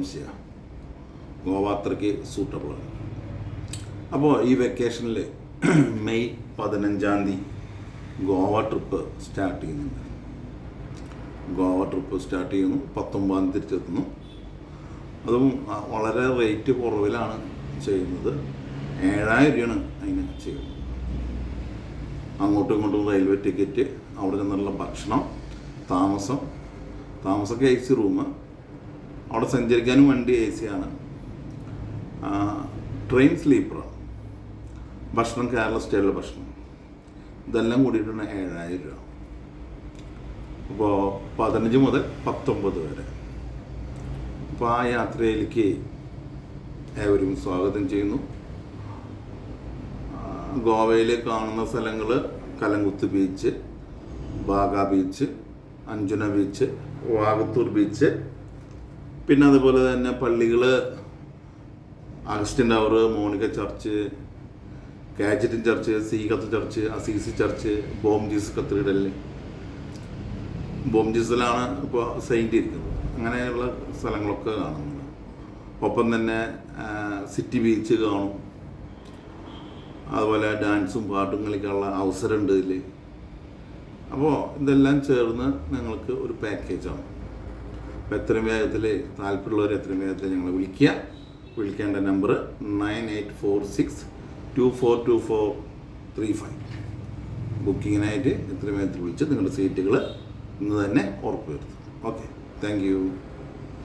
സംശയമാണ്. ഗോവ അത്രയ്ക്ക് സൂട്ടബിളാണ്. അപ്പോൾ ഈ വെക്കേഷനിൽ മെയ് 15 ഗോവ ട്രിപ്പ് സ്റ്റാർട്ട് ചെയ്യുന്നുണ്ട്. ഗോവ ട്രിപ്പ് സ്റ്റാർട്ട് ചെയ്യുന്നു, 19 തിരിച്ചെത്തുന്നു. അതും വളരെ റേറ്റ് കുറവിലാണ് ചെയ്യുന്നത്. 7,000 രൂപയാണ് അതിന് ചെയ്യുന്നത്. അങ്ങോട്ടും ഇങ്ങോട്ടും റെയിൽവേ ടിക്കറ്റ്, അവിടെ നിന്നുള്ള ഭക്ഷണം, താമസമൊക്കെ AC റൂം, അവിടെ സഞ്ചരിക്കാനും വണ്ടി AC ആണ്, ട്രെയിൻ സ്ലീപ്പറാണ്, ഭക്ഷണം കേരള സ്റ്റൈലിലെ ഭക്ഷണം, ഇതെല്ലാം കൂടിയിട്ടാണ് 7,000 രൂപ. അപ്പോൾ 15 മുതൽ 19 വരെ. അപ്പോൾ ആ യാത്രയിലേക്ക് ഏവരും സ്വാഗതം ചെയ്യുന്നു. ഗോവയിൽ കാണുന്ന സ്ഥലങ്ങൾ Calangute beach, Baga beach, Anjuna beach, Vagator beach, പിന്നെ അതുപോലെ തന്നെ പള്ളികൾ, Augustine tower, Monica church, Cajetan church, സീകത്ത് church, Assisi church, Bom Jesus cathedral, Bom ജീസസിലാണ് ഇപ്പോൾ സെയിൻറ്റ് ഇരിക്കുന്നത്. അങ്ങനെയുള്ള സ്ഥലങ്ങളൊക്കെ കാണുന്നുണ്ട്. ഒപ്പം തന്നെ സിറ്റി ബീച്ച് കാണും. അതുപോലെ ഡാൻസും പാട്ടും കളിക്കാനുള്ള അവസരമുണ്ട് ഇതിൽ. അപ്പോൾ ഇതെല്ലാം ചേർന്ന് നിങ്ങൾക്ക് ഒരു പാക്കേജാണ്. അപ്പോൾ എത്രയും വേഗത്തിൽ താല്പര്യമുള്ളവർ എത്രയും വേഗത്തിൽ ഞങ്ങളെ വിളിക്കേണ്ട നമ്പർ 9846242435. ബുക്കിങ്ങിനായിട്ട് എത്രയും വേഗത്തിൽ വിളിച്ച് നിങ്ങളുടെ സീറ്റുകൾ ഇന്ന് തന്നെ ഉറപ്പുവരുത്തും. Okay, thank you.